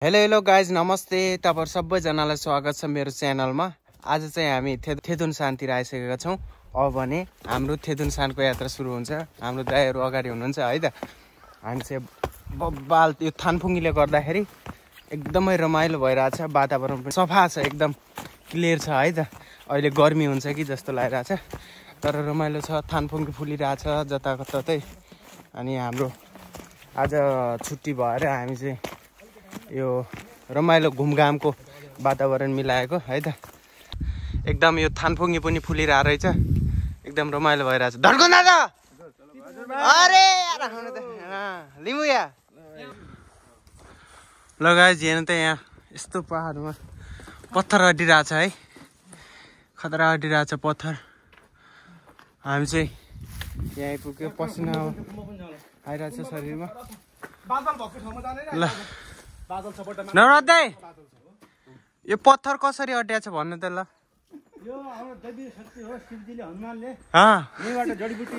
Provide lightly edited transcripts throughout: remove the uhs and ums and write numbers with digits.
Hello guys नमस्ते तपाईहरु सबैजनालाई स्वागत छ मेरो च्यानलमा। आज चाहिँ हामी थेदुन सानतिर आइसकेका छौं। अब भने हाम्रो थेदुन सानको यात्रा सुरु हुन्छ। हाम्रो दाइहरु अगाडि हुनुहुन्छ है त। हामी चाहिँ बब्बाल यो थानफुङ्गीले गर्दाखेरि एकदमै रमाइलो भइराछ। वातावरण पनि सफा छ, एकदम क्लियर छ है त। अहिले गर्मी हुन्छ कि जस्तो लागिराछ, तर रमाइलो छ। थानफुङ्गी फुलिराछ जताततै। अनि हाम्रो आज छुट्टी भएर हामी चाहिँ यो रमाइलो घुमघामको वातावरण मिलाएको है त। एकदम यो थानफुङ्गी पनि फुलिरहेको रहेछ, एकदम रमाइलो भइरहेछ। धड्कन दादा अरे यार आउनु त लिमु या लगाइज हेर्नु त। यहाँ यस्तो पहाडमा पत्थर अडिरहेछ है, खतरा अडिरहेछ पत्थर। हामी चाहिँ यहाँ आइपुग्यो, पसिना आइरहेछ शरीरमा। ल नरदै यो पत्थर कसरी अड्या छ भन्नु त ल। यो हाम्रो दैवी शक्ति हो, शिवजीले हनुमानले यहीँबाट जडीबुटी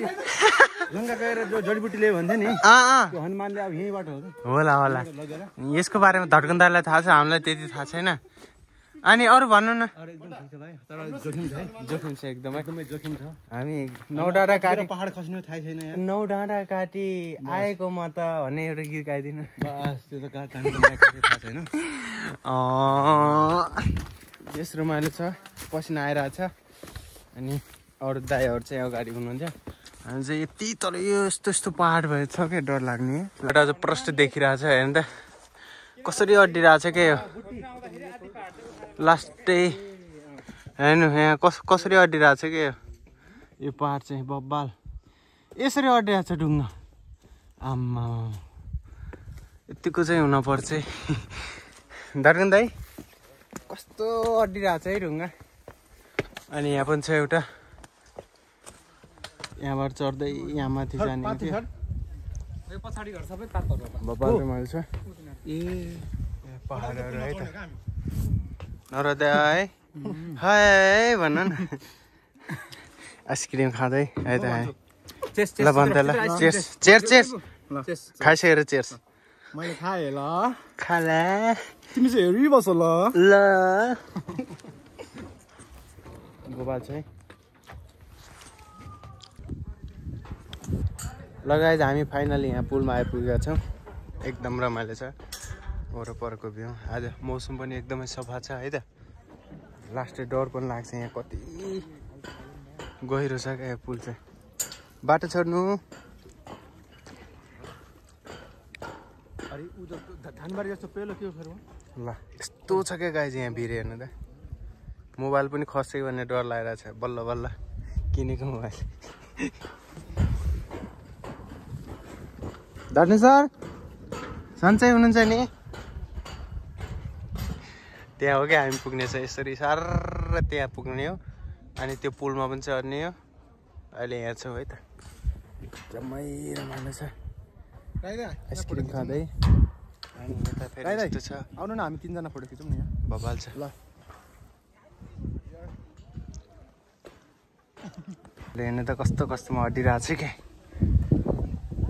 लङ्का गएर जो जडीबुटी ल्यायो भन्थे नि, त्यो हनुमानले अब यहीँबाट हो। होला होला, यसको बारेमा धड्कन दाइलाई थाहा छ, हामीलाई त्यति थाहा छैन। अनि अरू भन्नु न। एकदम ठीक छ भाइ, तर जोखिम छ है। जोखिम छ, एकदमै जोखिम छ। हामी नौडाँडा काटी पहाड खस्नु थाहै छैन यार। नौडाँडा काटी आएकोमा त भन्ने एउटा गीत गाइदिनु। बस त्यो त थाहा छैन। यस रमाइलो छ, पसिना आइरहेछ। अनि अरू दाइहरू चाहिँ अगाडि हुनुहुन्छ। हामी चाहिँ यति तर यो यस्तो पहाड भए छ क्या, डर लाग्ने। एउटा चाहिँ प्रष्ट देखिरहेछ हेर्नु त, कसरी अड्डिरहेछ क्या यो लास्टै। हेर्नु यहाँ कसरी अड्डिरहेछ क्या यो पहाड चाहिँ बब्बाल। यसरी अड्डिरहेछ ढुङ्गा। आम्मा यतिको चाहिँ हुनपर्छ है। धड्कन दाइ कस्तो अड्डिरहेछ है ढुङ्गा। अनि यहाँ पनि छ एउटा, यहाँबाट चढ्दै यहाँ माथि जाने बब्बाल रमाइलो छ। ए पहाडहरू है त। नरदाइ हाय भन न। आइसक्रिम खाँदै है त। ल भन्छ ल, चेयर्स खाइसकेर चेयर्स। मैले खाएँ ल, खाला तिमी चाहिँ हेरिबस ल। ल गोपाल चाहिँ लगाइज हामी फाइनली यहाँ पुलमा आइपुगेका छौँ। एकदम रमाइलो छ वरपरको भ्यू। आज मौसम पनि एकदमै सफा छ है त। लास्टै डर पनि लाग्छ, यहाँ कति गहिरो छ क्या यो पुल चाहिँ। बाटो छोड्नु। धानबारी जस्तो पेलो के हो ल यस्तो छ क्या गाइज यहाँ भिड। हेर्नु त, मोबाइल पनि खस्यो भन्ने डर लागिरहेछ। बल्ल बल्ल किनेको मोबाइल। धर्नु सर सन्चै हुनुहुन्छ नि? त्यहाँ हो क्या हामी पुग्ने छ। यसरी सार त्यहाँ पुग्ने हो, अनि त्यो पुलमा पनि चढ्ने हो। अहिले यहाँ छौँ है त, एकदमै रमाइलो छ। आइसक्रिम खाँदै अनि यता फेरि यस्तो छ। आउनु न, हामी तिनजना फोटो खिचौँ न यहाँ। बबाल छ ल। हेर्नु त कस्तो कस्तोमा अड्डिरहेको छ क्या।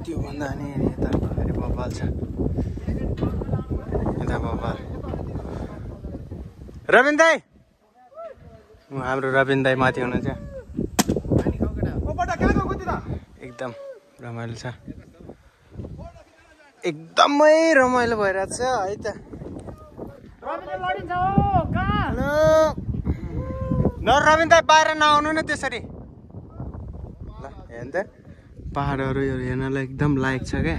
त्योभन्दा अनि यता फेरि बबाल छ। यता बबाल रविन दाई, हाम्रो रविन दाई माथि हुनुहुन्छ। एकदम रमाइलो छ, एकदमै रमाइलो भइरहेको छ है त। न रविन दाई बाहिर नआउनु न त्यसरी। ल हेर्नु त, पहाडहरू हेर्नलाई एकदम लायक छ क्या।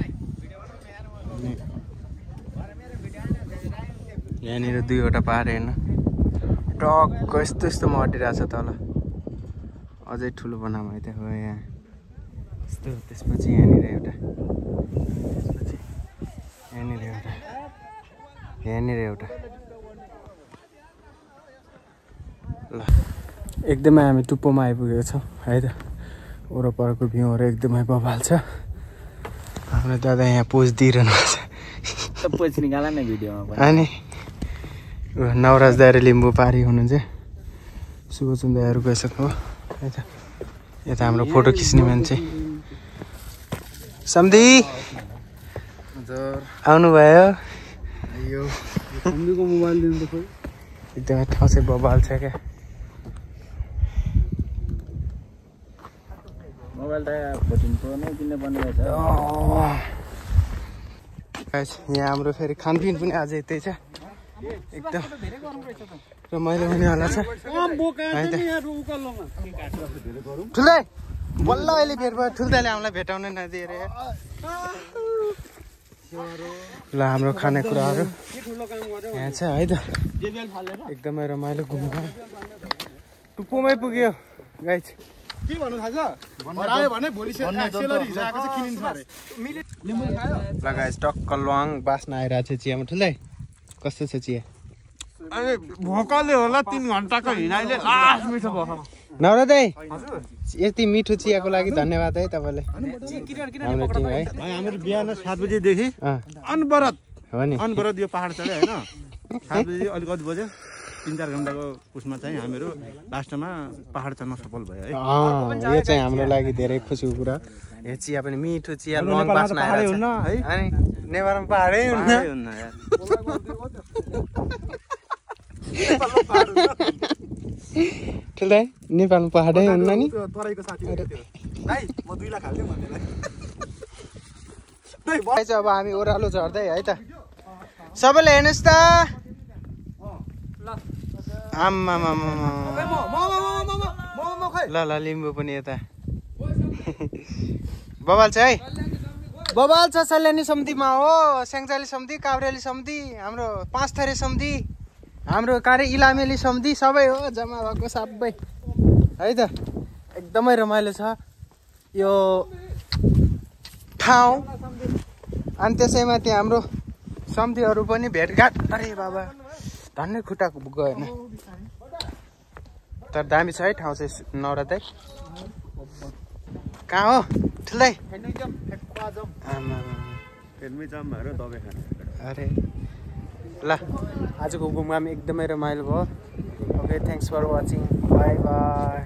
यहाँनिर दुईवटा पहाड हेर्नु टक्क यस्तो यस्तोमा अड्डिरहेछ तल। अझै ठुलो बनाम है त हो यहाँ यस्तो। त्यसपछि यहाँनिर एउटा, त्यसपछि यहाँनिर एउटा, यहाँनिर एउटा। ल एकदमै हामी टुप्पोमा आइपुगेको छौँ है त। वरपरको भ्यूहरू एकदमै बबाल छ। हाम्रो दादा यहाँ पोज दिइरहनु भएको छ। पोज निकाल न भिडियोमा। अनि नवराज दाइ र लिम्बू पारी हुनुहुन्छ। सुभोचन दाइहरू गइसक्नु है त। यता हाम्रो फोटो खिच्ने मान्छे सम्धी आउनुभयो। सम्धीको मोबाइल दिनु त खोइ एकदमै ठाउँ चाहिँ बबाल छ क्या मोबाइल त 14 प्रो नै किन्ने बनेको छ यहाँ हाम्रो फेरि खानपिन पनि अझै त्यही छ एकदम रमाइलो हुनेवाला छ ठुलै बल्ल अहिले भेट भयो ठुल्दाले हामीलाई भेटाउन नदिएर ल हाम्रो खानेकुराहरू यहाँ छ है त एकदमै रमाइलो घुम्नु टुप्पोमै पुग्यो गाइस के भन्नु थाहा छ भरायो भने भोलि सेलरी हिसाबको चाहिँ किनिन्छ अरे लिम्बू खायो ल गाइस टक्क लङ बास्न आइरहेको छ चियामा ठुलै कस्तो छ चिया अरे भोकले होला 3 घण्टाको हिँडाइले लास्ट मिठो भयो नौरा दाइ यति मिठो चियाको लागि धन्यवाद है तपाईँले हाम्रो टिम है हाम्रो बिहान 7 बजेदेखि अनवरत हो नि अनवरत यो पहाड चल्यो होइन 7 बजे अलिकति बज्यो 3-4 घण्टाको उसमा चाहिँ हामीहरू लास्टमा पहाड चढ्न सफल भयो है यो चाहिँ हाम्रो लागि धेरै खुसीको कुरा यो चिया पनि मिठो चिया लङ बास्न आइरहेको छ है अनि नेपालमा पहाडै हुन्न ठुलै नेपालमा पहाडै हुन्न नि तराईको साथी भाइ म 2 लाख हाल्दै भन्दैलाई अब हामी ओह्रालो झर्दै है त सबैले हेर्नुहोस् त आम्मा ल ल लिम्बू पनि यता बबाल छ है बबाल छ सल्यानी समितिमा हो स्याङ्जाली समिति काभ्रेली समिति हाम्रो 5 थरी समिति हाम्रो कार्य इलामेली समिति सबै हो जम्मा भएको सबै है त एकदमै रमाइलो छ यो ठाउँ अनि त्यसैमाथि हाम्रो समितिहरू पनि भेटघाट अरे बाबा धन्नै खुट्टा गएन तर दामी छ है ठाउँ चाहिँ नौरा दाइ कहाँ हो ठुलै अरे ल आजको घुमघाम एकदमै रमाइलो भयो okay thanks for watching bye by